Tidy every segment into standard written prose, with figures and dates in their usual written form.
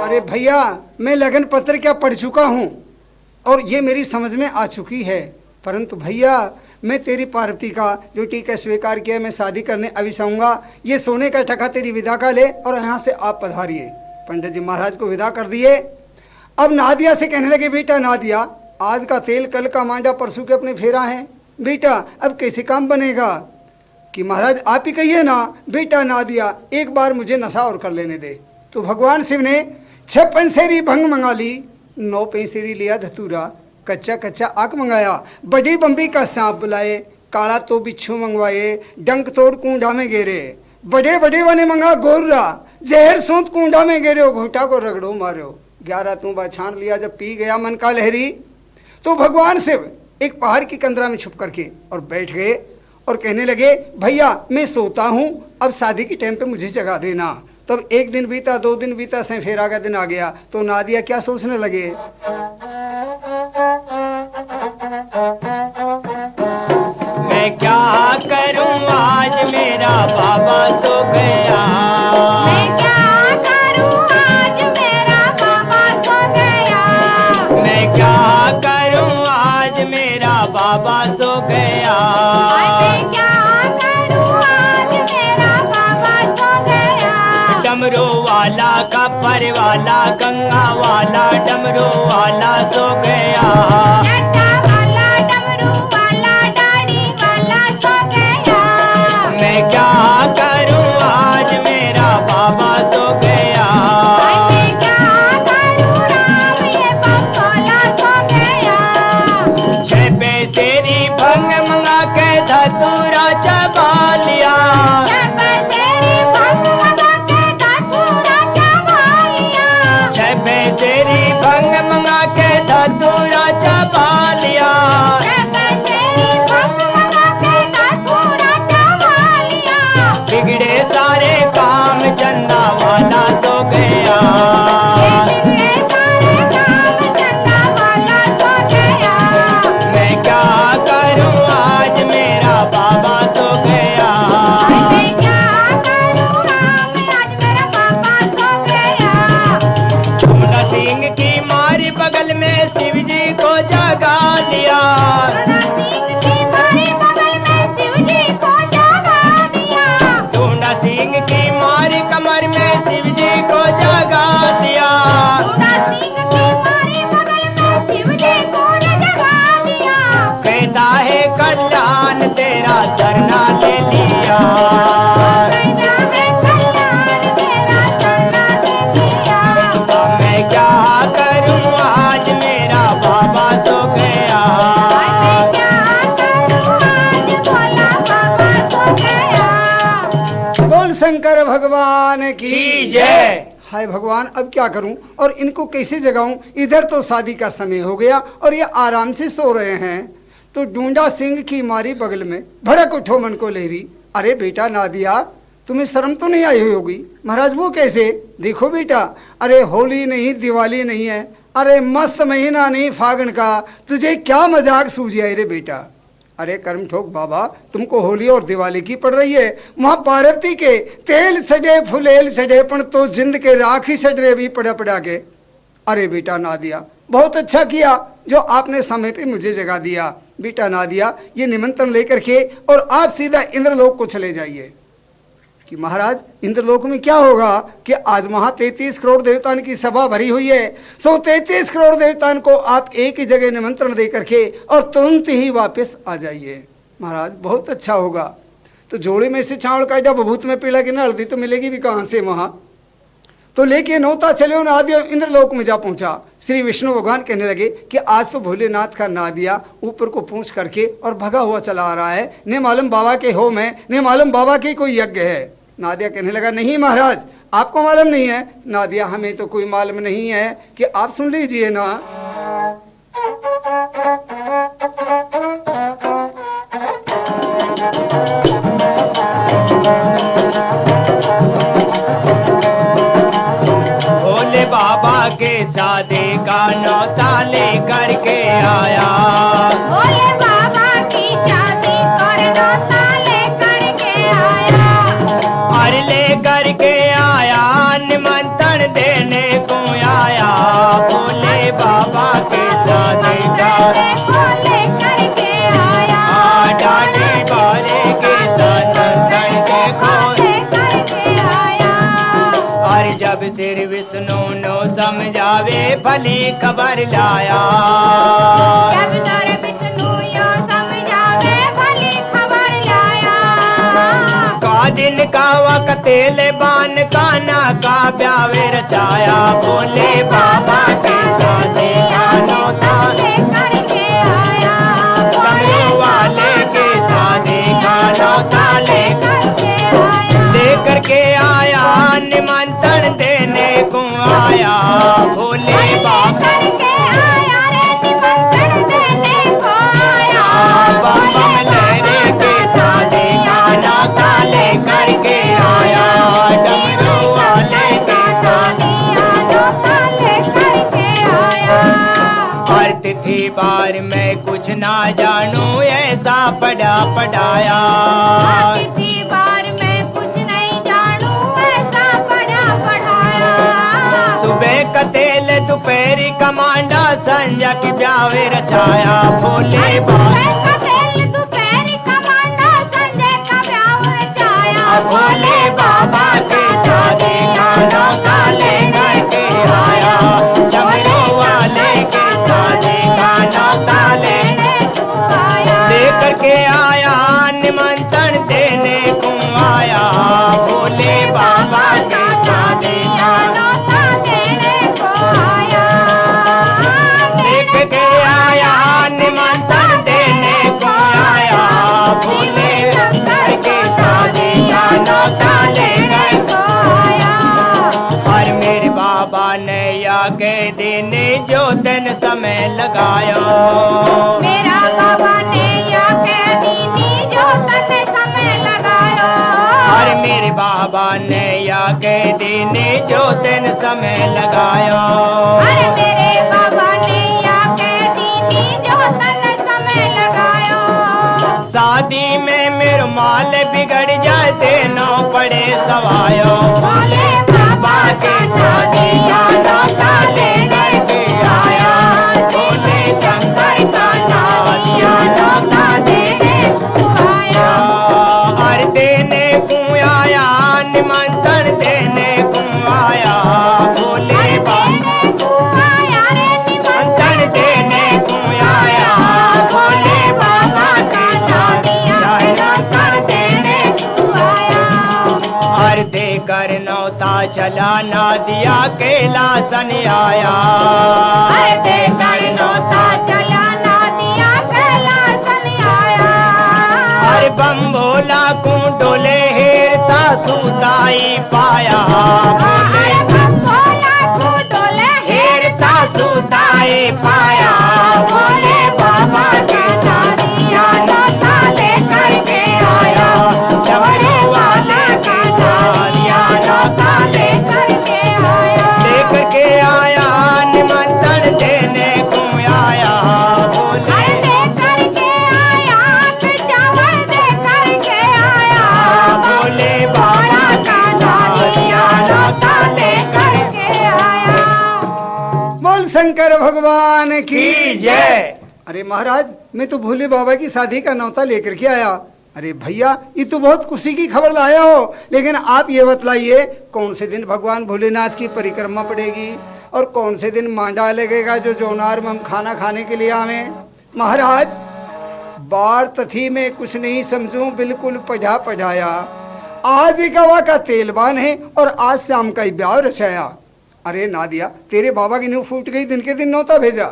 अरे भैया, मैं लगन पत्र क्या पढ़ चुका हूँ और ये मेरी समझ में आ चुकी है, परंतु भैया मैं तेरी पार्वती का जो टीका स्वीकार किया, मैं शादी करने अभी आऊँगा। ये सोने का टका तेरी विदा का ले और यहाँ से आप पधारिए। पंडित जी महाराज को विदा कर दिए। अब नादिया से कहने लगे, बेटा नादिया, आज का तेल कल का मांडा, परसों के अपने फेरा है, बेटा अब कैसे काम बनेगा? कि महाराज आप ही कहिए ना। बेटा नादिया, एक बार मुझे नशा और कर लेने दे। तो भगवान शिव ने 6 पंसेरी भंग मंगा ली, 9 पैसेरी लिया धतूरा, कच्चा कच्चा आक मंगाया, बड़ी बम्बी का सांप बुलाए, काला तो बिच्छू मंगवाए, डंक तोड़ कूंडा में गेरे, बड़े बड़े वाने मंगा गोर्रा, जहर सोत कूंडा में गेरे, घोटा को रगड़ो मारो, 11 तूबा छान लिया। जब पी गया मन का लहरी, तो भगवान शिव एक पहाड़ की कंदरा में छुप करके और बैठ गए और कहने लगे, भैया मैं सोता हूँ, अब शादी के टाइम पे मुझे जगा देना। तब 1 दिन बीता, 2 दिन बीता, से फेरा का दिन आ गया। तो नादिया क्या सोचने लगे, मैं क्या करूं आज मेरा बाबा सो गया, मैं क्या करूं आज मेरा बाबा सो गया, मैं क्या करूं आज मेरा बाबा सो गया, मैं क्या करूं आज मेरा बाबा सो गया। डमरू वाला कपर वाला गंगा वाला डमरू वाला सो गया, जटा वाला डमरू वाला दाढ़ी वाला सो गया, मैं क्या करूं आज मेरा बाबा सो गया, मैं क्या करूं राम ये बंगोला सो गया। 6 पैसेरी भंग मंगा के धतूरा चबा लिया, 6 पैसेरी भंग मंगा के धतूरा चबा लिया, 6 पैसेरी भंग मंगा के धतूरा चबा लिया, 6 पैसेरी भंग मंगा के धतूरा चबा लिया। बिगड़े सारे काम चंदा वाला सो गया, ये बिगड़े सारे काम चंदा वाला सो गया, मैं क्या करूं आज मेरा बाबा सो गया, मैं क्या करूं राम आज मेरा बाबा सो गया। पूना सिंह की मारी बगल में शिव जी को जगा लिया, पूना सिंह की मारी बगल में शिव जी को जगा दिया, पूना सिंह की मारी कमर में शिव जी को जगा दिया, पूना सिंह की मारी बगल में शिव जी को जगा दिया। कहता है कल्याण तेरा सरना ले लिया, कहता है कल्याण तेरा सरना दे दिया, मैं क्या करूं आज मेरा बाबा सो गया, मैं क्या करूं आज भोला बाबा सो गया। बोल शंकर भगवान की की जय। हाय भगवान, अब क्या करूं और इनको कैसे जगाऊं? इधर तो शादी का समय हो गया और ये आराम से सो रहे हैं। तो डूंडा सिंह की मारी बगल में भड़क उठो मन को लहरी, अरे बेटा नादिया, तुम्हें शर्म तो नहीं आई हुई होगी? महाराज वो कैसे? देखो बेटा, अरे होली नहीं दिवाली नहीं है, अरे मस्त महीना नहीं फागण का, तुझे क्या मजाक सूझी आई रे बेटा? अरे कर्म ठोक बाबा, तुमको होली और दिवाली की पड़ रही है। वहां पार्वती के तेल सजे फुलेल सजे पण तो जिंद के राखी सजरे भी पड़ा पड़ा के। अरे बेटा नादिया, बहुत अच्छा किया जो आपने समय पे मुझे जगा दिया। बेटा नादिया, ये निमंत्रण लेकर के और आप सीधा इंद्रलोक को चले जाइए। कि महाराज इंद्रलोक में क्या होगा कि आज वहां 33 करोड़ देवताओं की सभा भरी हुई है, सो 33 करोड़ देवताओं को आप एक ही जगह निमंत्रण दे करके और तुरंत ही वापस आ जाइए। महाराज बहुत अच्छा होगा। तो जोड़े में से चावल का जब भूत में पीला की ना हल्दी तो मिलेगी भी कहाँ से वहां। तो लेके नौता चले उन आदि इंद्रलोक में जा पहुंचा। श्री विष्णु भगवान कहने लगे कि आज तो भोलेनाथ का नादिया ऊपर को पूछ करके और भगा हुआ चला आ रहा है, ने मालूम बाबा के होम है, ने मालूम बाबा के कोई यज्ञ है। नादिया कहने लगा, नहीं महाराज आपको मालूम नहीं है? नादिया, हमें तो कोई मालूम नहीं है कि आप सुन लीजिए ना। भोले बाबा के शादी का न्योता लेकर के आया। भोले बाबा की शादी कर न्योता लेकर के आया। और लेकर के आया निमंत्रण देने को आया। भोले बाबा की शादी का देखो लेकर के आया। डांटे बारे के सनंदन देखो लेकर के आया। और जब श्री विष्णु नो समझावे भली खबर लाया। जब दर विष्णु यो समझावे भली खबर लाया। का दिन का वक्त तेल बान काना का ब्यावे रचाया। भोले बाबा के शादी का न्योता लेकर के आया। डमरू वाले के शादी का न्योता लेकर के आया। लेकर के आया निमंत्रण देने को आया। भोले बाबा लेकर के आया रे निमंत्रण देने को आया। बम बम लहरे के शादी का न्योता लेकर के आया। डमरू वाले के शादी न्योता लेकर के आया। और तिथि बार मैं कुछ ना जानू ऐसा पढ़ा पढ़ाया। तिथि बार मैं कुछ नहीं जानू ऐसा पढ़ा पढ़ाया। सुबह का तेल दोपहरी का मांडा संध्या की ब्यावे रचाया। भोले बाबा दोपहरी का मांडा संजय का ब्याह रचाया। भोले बाबा के शादी का न्योता लेकर के आया। डमरू वाले के शादी का न्योता लेकर के आया। निमंत्रण देने को आया। भोले बाबा के शादी का न्योता देने को आया। देख के आया निमंत्रण देने को आया। भोले शंकर के शादी का न्योता लेकर को आया। और मेरे बाबा ने या के दिन जो दिन समय लगाया। मेरा बाबा ने या कह दीनी जो तन समय लगाया। और मेरे बाबा ने या के दिन जो दिन समय लगाया। अरे मेरे बाबा ने या कह दीनी जो तन समय लगाया। शादी में मेरे माल बिगड़ जाए देनो पड़े सवायो। भोले बाबा के शादी या न्योता लेकर के आया। भोले शंकर का शादी या न्योता देने को आया। और देने को आया निमंत्रण देने को आया। भोले बाबा देने को आया रे निमंत्रण देने को आया। भोले बाबा का शादी या न्योता देने को आया। और देकर न्योता चला ना दिया कैलासन आया। अरे देकर न्योता चला ना दिया कैलासन आया। अरे बम भोला को डोले हेरता सुताई पाया। अरे बम भोला को डोले हेरता सुताई पाया। भोले बाबा के शादी या न्योता लेकर के आया। डमरू वाले के शादी या न्योता लेकर के आया। लेकर के आया निमंत्रण देने को आया। भोले अरे देकर के आया तो चावल देकर के आया। भोले बाबा का शादी या न्योता लेकर के आया। बोल शंकर भगवान की की जय। अरे महाराज, मैं तो भोले बाबा की शादी का न्योता लेकर के आया। अरे भैया, ये तो बहुत खुशी की खबर लाया हो, लेकिन आप ये बतलाइए कौन से दिन भगवान भोलेनाथ की परिक्रमा पड़ेगी और कौन से दिन मांडा लगेगा जो जौनार में हम खाना खाने के लिए आवे। महाराज, बाढ़ तथी में कुछ नहीं समझूं, बिल्कुल पढ़ा पढ़ाया। आज ही गवा का तेलबान है और आज शाम का ही ब्याह रचाया। अरे नादिया, तेरे बाबा की नींव फूट गई, दिन के दिन न्योता भेजा।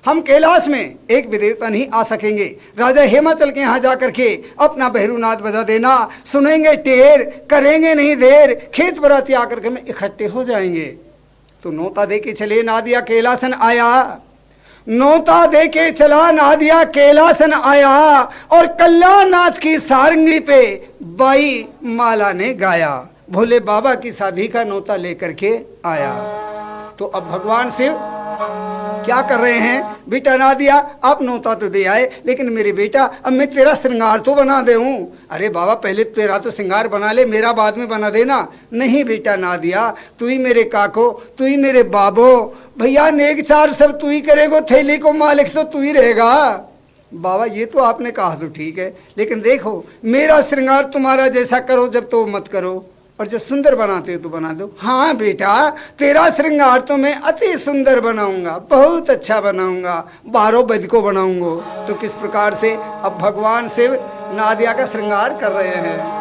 हम कैलाश में एक विदेवता नहीं आ सकेंगे। राजा हेमाचल के यहाँ जाकर के अपना बहरूनाद बजा देना, सुनेंगे टेर, करेंगे नहीं देर, खेत बराती आकर के में इकट्ठे हो जाएंगे। तो न्योता दे के चले नादिया कैलासन आया। न्योता दे के चला नादिया कैलासन आया और कल्याणनाथ की सारंगी पे बाई माला ने गाया। भोले बाबा की शादी का न्योता लेकर के आया। तो अब भगवान शिव क्या कर रहे हैं? बेटा नादिया, आप नौता तो दे आए, लेकिन मेरे बेटा अब मैं तेरा श्रृंगार तो बना दे हूँ। अरे बाबा पहले तेरा तो श्रृंगार बना ले, मेरा बाद में बना देना। नहीं बेटा नादिया, तू ही मेरे काको, तू ही मेरे बाबो, भैया नेक चार सब तू ही करेगो, थैली को मालिक तो तू ही रहेगा। बाबा ये तो आपने कहा तो ठीक है, लेकिन देखो मेरा श्रृंगार तुम्हारा जैसा करो जब तो मत करो, और जब सुंदर बनाते हो तो बना दो। हाँ बेटा तेरा श्रृंगार तो मैं अति सुंदर बनाऊंगा, बहुत अच्छा बनाऊंगा, 12 बज को बनाऊंगा। तो किस प्रकार से अब भगवान शिव नादिया का श्रृंगार कर रहे हैं।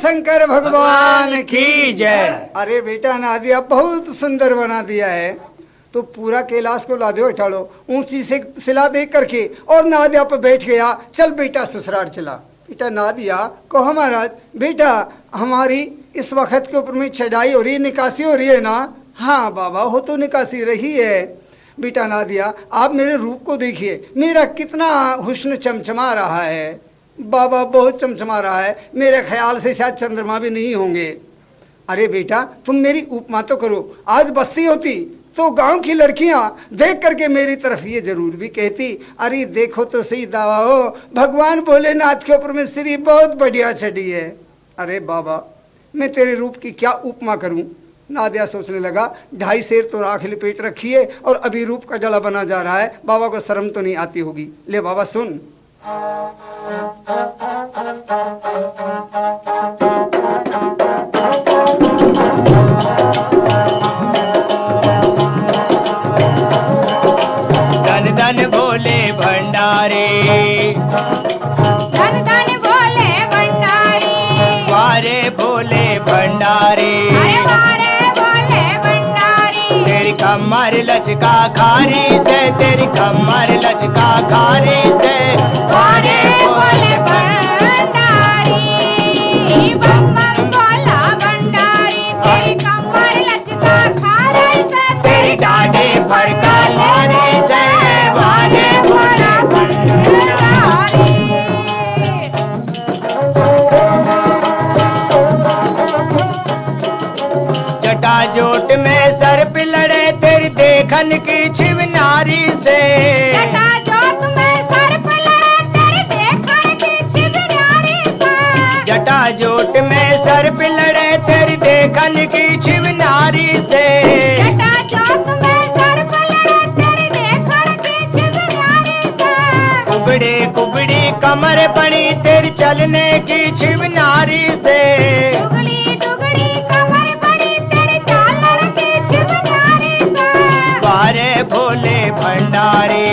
शंकर भगवान की जय। अरे बेटा नादिया बहुत सुंदर बना दिया है, तो पूरा कैलाश को लादे उठाड़ो ऊंची से सिला दे करके, और नादिया पर बैठ गया। चल बेटा ससुराल चला। बेटा नादिया कहो महाराज, बेटा हमारी इस वक्त के ऊपर में चढ़ाई हो रही है, निकासी हो रही है ना? हाँ बाबा हो तो निकासी रही है, बेटा नादिया, आप मेरे रूप को देखिए, मेरा कितना हुस्न चमचमा रहा है। बाबा बहुत चमचमा रहा है, मेरे ख्याल से शायद चंद्रमा भी नहीं होंगे। अरे बेटा तुम मेरी उपमा तो करो, आज बस्ती होती तो गांव की लड़कियां देख करके मेरी तरफ ये जरूर भी कहती, अरे देखो तो सही दावा हो, भगवान भोलेनाथ के ऊपर में श्री बहुत बढ़िया चढ़ी है। अरे बाबा मैं तेरे रूप की क्या उपमा करूं। नादिया सोचने लगा, 2.5 सेर तो राख लिपेट रखी है और अभी रूप का जला बना जा रहा है, बाबा को शर्म तो नहीं आती होगी। ले बाबा सुन। धन धन भोले भंडारे, धन धन भोले भंडारी, वारे भोले भंडारे, अरे वारे भोले भंडारी, तेरी कमर लचका खारी से, तेरी कमर लचका खारी से, वारे भोले भंडारी, बम बम भोला भंडारी, तेरी कमर लचका खारे से, तेरी डाढ़ी फरका लाने से, वारे भोला भंडारी। जटाजोट में सर्प लड़े, तेरी देखन की छिवनारी से, जटाजोत में सर्प लड़े, तेरी देखन की छिवनारी से, जटाजोट में सर्प लड़े, तेरी देखन की छिवनारी से, जटाजोत में सर्प लड़े, तेरी देखन की छिवनारी से, कुबड़ी कुबड़ी कमर बनी, तेरी चलने की छिवनारी से, दुगली दुगली कमर बड़ी, तेरी चालन की छिवनारी से, वारे भोले भंडारी,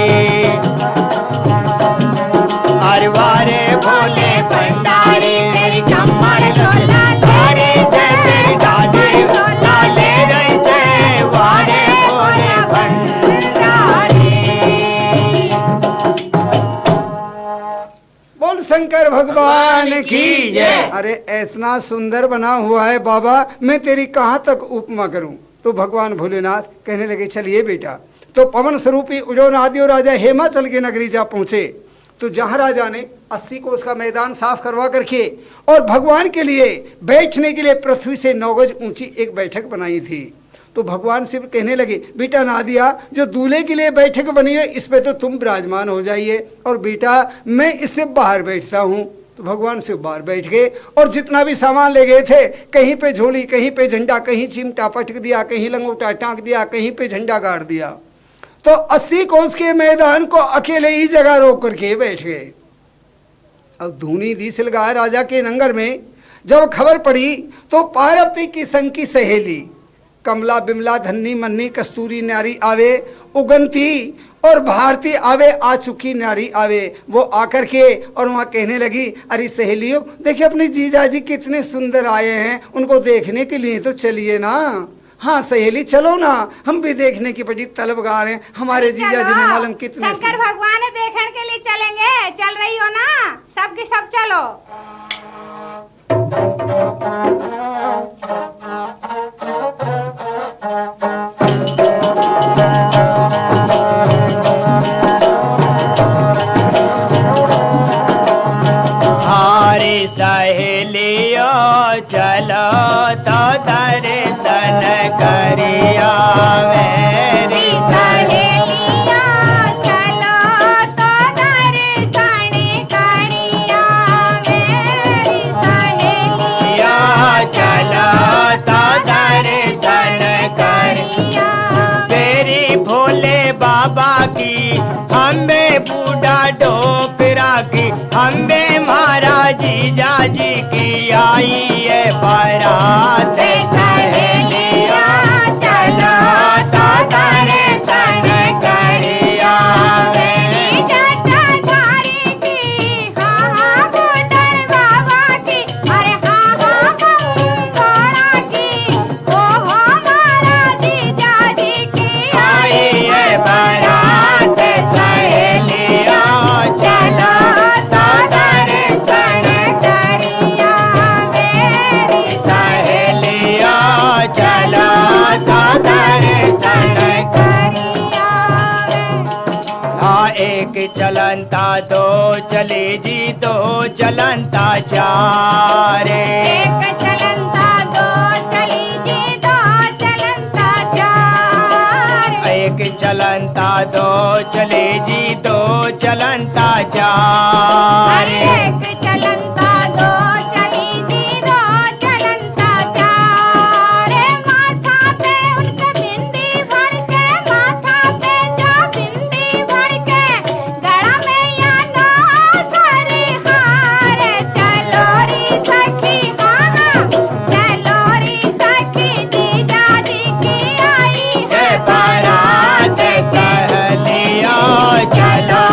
अरे वारे भोले भंडारी, तेरी कमर लोला लारे से, तेरी दादी लाले रही से, वारे भोले भंडारी। बोल शंकर भगवान की जय। अरे इतना सुंदर बना हुआ है बाबा, मैं तेरी कहाँ तक उपमा करूं। तो भगवान भोलेनाथ कहने लगे, चलिए बेटा। तो पवन स्वरूपी उजोन आदि और राजा हेमाचल की नगरी जा पहुंचे। तो जहां राजा ने 80 कोस का मैदान साफ करवा करके और भगवान के लिए बैठने के लिए पृथ्वी से 9 गज ऊंची एक बैठक बनाई थी। तो भगवान शिव कहने लगे, बेटा नादिया, जो दूल्हे के लिए बैठक बनी है इस पे तो तुम विराजमान हो जाइए, और बेटा मैं इससे बाहर बैठता हूँ। तो भगवान शिव बाहर बैठ गए और जितना भी सामान ले गए थे, कहीं पे झोली, कहीं पे झंडा, कहीं चिमटा पटक दिया, कहीं लंगोटा टांक दिया, कहीं पे झंडा गाड़ दिया। तो 80 कोस के मैदान को अकेले ही जगह रोक करके बैठ गए। अब धूनी दीसिल गाय राजा के नंगर में जब खबर पड़ी तो पार्वती की संग की सहेली कमला बिमला धन्नी मन्नी कस्तूरी नारी आवे, उगंती और भारती आवे, आ चुकी नारी आवे। वो आकर के और वहाँ कहने लगी, अरे सहेलियों देखिए अपने जीजाजी कितने सुंदर आए हैं, उनको देखने के लिए तो चलिए ना। हाँ सहेली चलो ना, हम भी देखने की बड़ी तलबगार हैं, हमारे जीजाजी ने मालूम कितने शंकर भगवान देखने के लिए चलेंगे, चल रही हो ना, सब के सब चलो। हारी सहेलियो चलो तो दर्शन करिया मेरी सहेलिया चलो तो दर्शन करिया मेरी सहेलिया, चलो तो दर्शन करिया मेरी भोले बाबा की, हमें बूढ़ा डोपरा की, हमें महाराज जीजा जी की आई है बारात। सहेलिया चलो तो दर्शन करिया मेरी जटाधारी की, हाँ हाँ गुंडर बाबा की, अरे हाँ हाँ गंगोड़ा की, ओ हमारा जीजा जी की आई है बारात। सहेलिया चलो तो एक चलंता दो चले जी दो चलंता चार एक चलंता दो चली जी दो चलंता चार एक चलंता दो चले जी दो चलंता चार एक चलंता दो चली जी दो चलंता चार माथा पे उनके बिंदी भर के माथा पे जो बिंदी भर के गला में या नो सारी हार चलो री सखी हाँ चलो री सखी जीजा जी की आई है बारात सहलिया चलो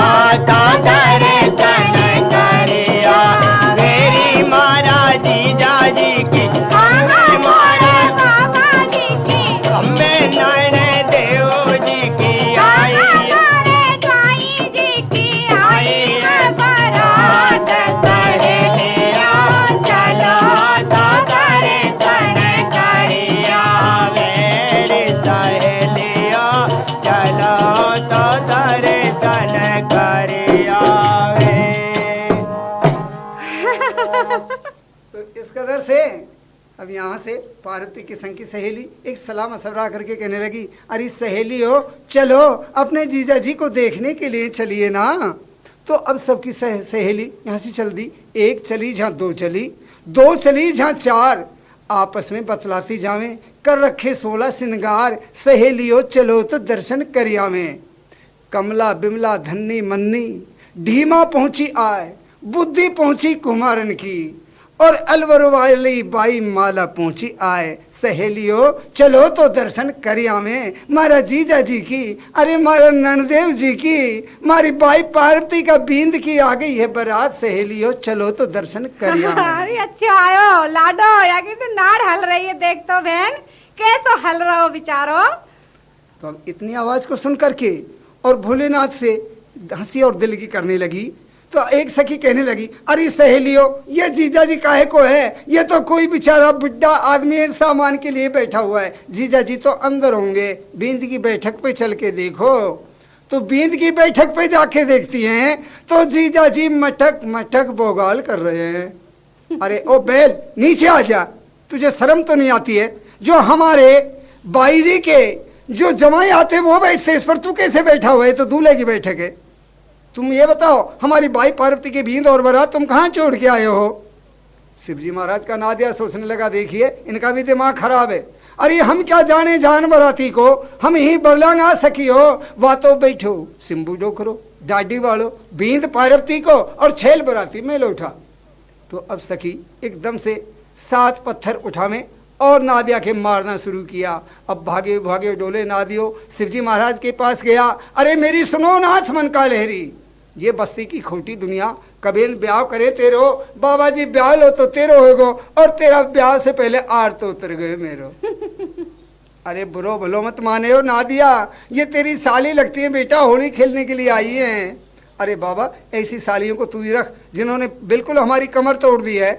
तो दर्शन करिया मेरी मारा जीजा जी की मारा बाबा जी की अम्बे नारायण देव जी की आई हमारे गाई जी की आई है बारात सहेलिया चलो तो दर्शन करिया मेरी सहेलिया चलो तो दर्शन करिया तो इस कदर से अब यहाँ से पार्वती की संग की सहेली एक सलाह मशवरा करके कहने लगी, अरे सहेली हो चलो अपने जीजा जी को देखने के लिए चलिए ना। तो अब सबकी सहेली यहाँ से चल दी, एक चली जहाँ दो चली, दो चली जहाँ चार, आपस में बतलाती जावें कर रखे 16 श्रृंगार, सहेलियों चलो तो दर्शन करिया में। कमला बिमला धन्नी मन्नी ढीमा पहुंची आए, बुद्धि पहुंची कुमारन की, और अलवर वाली बाई माला पहुंची आए, सहेलियों चलो तो दर्शन करिया में मारा जीजा जी की, अरे मारा ननदेव जी की, मारी बाई पार्वती का बींद की आ गई है बारात, सहेलियों चलो तो दर्शन करिया में। अरे अच्छा आयो लाडो या कि तो नाड़ हल रही है देख तो बहन कैसो हल रहो बिचारो। तो अब इतनी आवाज को सुन करके और भोलेनाथ से हंसी और दिल की करने लगी। तो एक सखी कहने लगी, अरे सहेलियों ये जीजा जी काहे को है, ये तो कोई बेचारा बुढ़ा आदमी एक सामान के लिए बैठा हुआ है, जीजा जी तो अंदर होंगे, बींद की बैठक पे चल के देखो। तो बींद की बैठक पे जाके देखती हैं तो जीजा जी मटक मटक बोगाल कर रहे हैं। अरे ओ बैल नीचे आ जा, तुझे शर्म तो नहीं आती है, जो हमारे बाईजी के जो जमाई आते वो बैठते, इस पर तू कैसे बैठा हुआ है, तो दूल्हे की बैठक है। तुम ये बताओ हमारी बाई पार्वती की बींद और बारात तुम कहाँ छोड़ के आए हो। शिवजी महाराज का नादिया सोचने लगा, देखिए इनका भी दिमाग खराब है, अरे हम क्या जाने जान बराती को, हम ही बदला ना सकी हो, वातो बैठो सिंबू डोकरो डाडी वालो बींद पार्वती को और छेल बराती में लौटा। तो अब सखी एकदम से 7 पत्थर उठावे और नादिया के मारना शुरू किया। अब भागे भागे डोले नादियो शिवजी महाराज के पास गया, अरे मेरी सुनो नाथ मन का लहरी, ये बस्ती की खोटी दुनिया कबील ब्याह करे तेरो, बाबा जी ब्याह लो तो तेरो होगो, और तेरा ब्याह से पहले आर तो उतर गए मेरो। अरे बुरो भलो मत माने हो नादिया, ये तेरी साली लगती है बेटा, होली खेलने के लिए आई है। अरे बाबा ऐसी सालियों को तू ही रख जिन्होंने बिल्कुल हमारी कमर तोड़ दी है,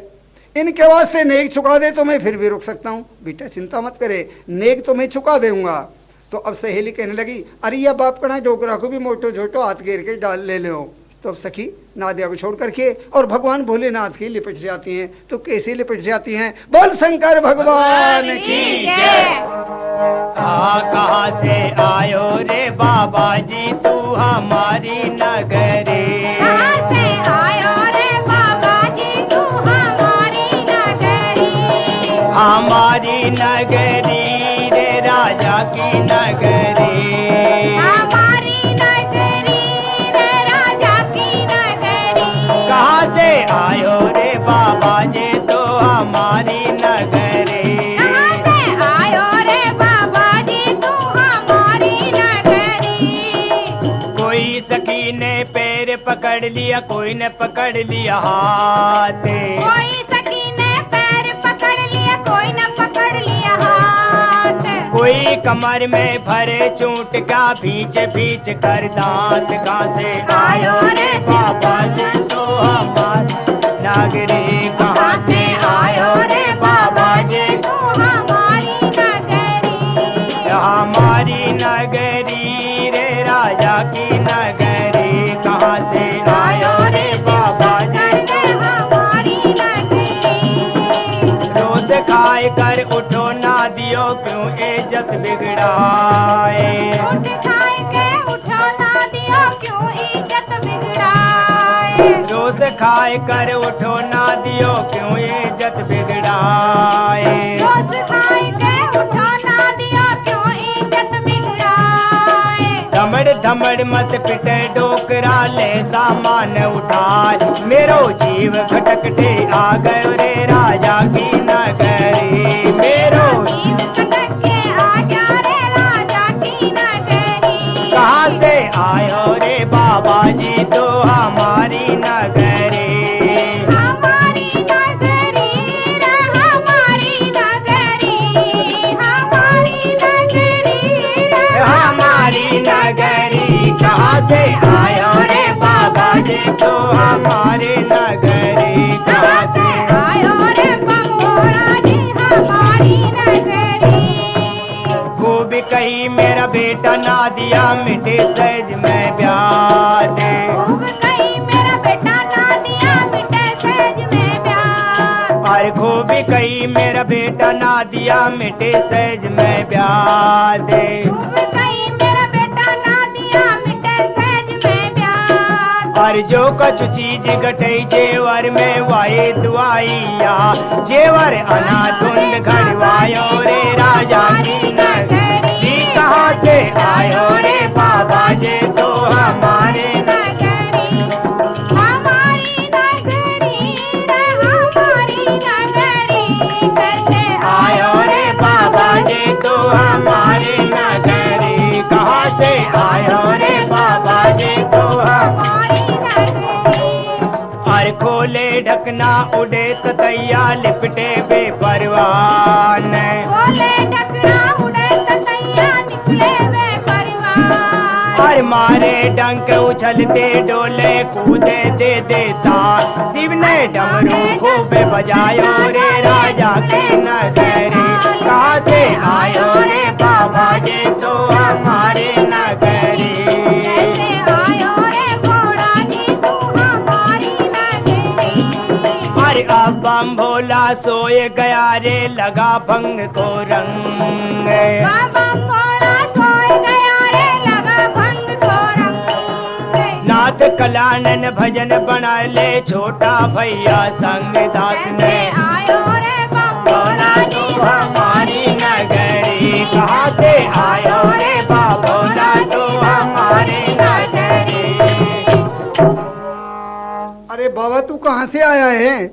इनके वास्ते नेक चुका दे तो मैं फिर भी रुक सकता हूँ। बेटा चिंता मत करे, नेक तो मैं चुका दूंगा। तो अब सहेली कहने लगी, अरे या बाप कड़ा डोकरा को भी मोटो छोटो हाथ घेर के डाल ले लो। तो अब सखी नादिया को छोड़ करके और भगवान भोलेनाथ की लिपट जाती हैं। तो कैसे लिपट जाती हैं, बोल शंकर भगवान की जय। कहाँ से आयो रे बाबा जी तू हमारी नगरी, कहाँ से आयो रे बाबा जी तू हमारी नगरी, हमारी नगरी रे राजा की नगरी, हमारी नगरी रे राजा की नगरी। कहाँ से आयो रे बाबा जी तो हमारी नगरी, कहाँ से आयो रे बाबा जी तू हमारी नगरी। कोई सखी ने पैर पकड़ लिया, कोई ने पकड़ लिया हाथ, कोई सखी ने पैर पकड़ लिया, कोई न पकड़ लिया हाथ, कोई कमर में भरे चूट का भींच भींच कर दांत। कहाँ से आयो रे बाबा जी तो हमारी नगरी, कहाँ से आयो रे बाबा जी तू हमारी नगरी, हमारी नगरी रे राजा की नगरी, खाए कर उठो ना दियो क्यों इज्जत बिगड़ाए। रोटी खाए के उठो ना दियो क्यों इज्जत बिगड़ाए। रोज खाए कर उठो ना दियो क्यों इज्जत बिगड़ाए। रोज खाए के उठो ना दियो क्यों इज्जत बिगड़ाए। धमड़ धमड़ मत पिटे डोकरा ले सामान उठाए। मेरो जीव खटकटे आ गयो रे राजा की नगरी। मेरो जीव खटक के आ गया रे राजा की नगरी। कहाँ से आयो रे बाबा जी तो हमारी नगरी। हमारी नगरी रे हमारी नगरी। हमारी नगरी रे हमारी नगरी। कहाँ से आयो रे बाबा जी तो हमारी नगरी। कहाँ से आयो रे बंगोरा जी हमारी नगरी। खूब कही मेरा बेटा ना दिया मिटे सहज में ब्याह दे। खूब कही मेरा बेटा ना दिया मिटे सहज में प्यार। और खूब कही मेरा बेटा ना दिया मिटे सहज में ब्याह दे। खूब कही मेरा बेटा ना दिया मिटे सहज में प्यार। और जो कछु चीज घटई जेवर में वाए दुआइया। जेवर अना धुंध घड़वायो रे राजा की नगरी। कहाँ से आयो रे बाबा जी तो हमारे नगरी। हमारी नगरी रे हमारी नगरी। कैसे आयो रे बाबा जी तो हमारे नगरी। कहाँ से आयो रे बाबा जी तो हमारी नगरी। और खोले ढकना उड़े ततैया लिपटे बेपरवान। बोले ढकना उड़े ततैया निकले वे परिवार। और मारे डंक उछलते डोले कूदे दे देता। शिव ने डमरू खूब बजायो रे राजा की नगरी। कहाँ से आयो रे बाबा जी तो हमारे नगरी। कैसे आयो रे घोड़ा जी तू हमारी नगरी। अरे अब बम भोला सोए गया रे लगा भंग को रंग। बाबा घोड़ा सोए गया रे लगा भंग को रंग। नाथ कलानन भजन बना ले छोटा भैया संग दास कैसे ने। आयो रे भोला बंगोरा तो जी हमारी नगरी। कहाँ से आयो रे भोला तो हमारी नगरी। अरे बाबा तू कहाँ से आया है?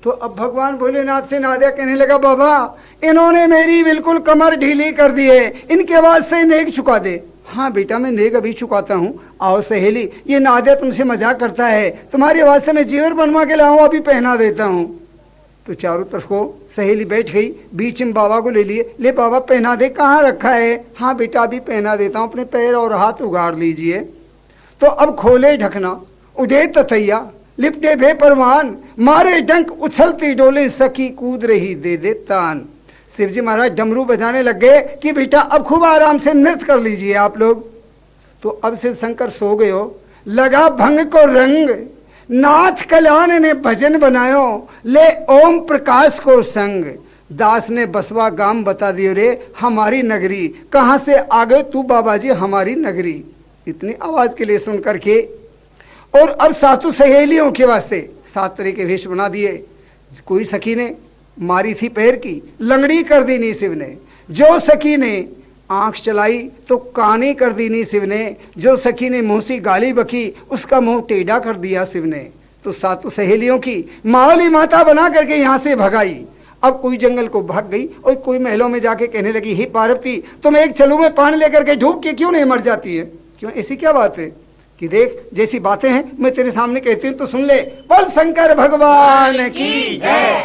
तो अब भगवान भोलेनाथ से नादिया कहने लगा, बाबा इन्होंने मेरी बिल्कुल कमर ढीली कर दी है, इनके वास्ते नेक चुका दे। हाँ बेटा मैं नेक अभी चुकाता हूँ। आओ सहेली, ये नादिया तुमसे मजाक करता है, तुम्हारे वास्ते मैं जेवर बनवा के लाऊं, अभी पहना देता हूँ। तो चारों तरफ को सहेली बैठ गई, बीच में बाबा को ले लिए। ले बाबा पहना दे। कहाँ रखा है? हाँ बेटा अभी पहना देता हूँ, अपने पैर और हाथ उगाड़ लीजिए। तो अब खोले ढकना उड़े ततैया लिपटे भे परवान। मारे डंक उछलती डोले सखी कूद रही दे दे तान। शिवजी महाराज डमरू बजाने लग गए कि बेटा अब खूब आराम से नृत्य कर लीजिए आप लोग। तो अब शिव शंकर सो गयो, लगा भंग को रंग। नाथ कल्याण ने भजन बनायो, ले ओम प्रकाश को संग। दास ने बसवा गाम बता दियो रे हमारी नगरी। कहाँ से आ गए तू बाबा जी हमारी नगरी? इतनी आवाज के लिए सुन करके और अब सातों सहेलियों के वास्ते 7 तरह के वेश बना दिए। कोई सखी ने मारी थी पैर की, लंगड़ी कर दी नी शिव ने। जो सखी ने आंख चलाई तो कानी कर दी नी शिव ने। जो सखी ने मुंह से गाली बकी उसका मुंह टेढ़ा कर दिया शिव ने। तो सातों सहेलियों की मावली माता बना करके यहाँ से भगाई। अब कोई जंगल को भाग गई और कोई महलों में जाके कहने लगी, हे पार्वती तुम एक चलू में पानी लेकर के डूब के क्यों नहीं मर जाती है? क्यों ऐसी क्या बात है कि देख जैसी बातें हैं मैं तेरे सामने कहती हूँ तो सुन ले। बोल शंकर भगवान की जय।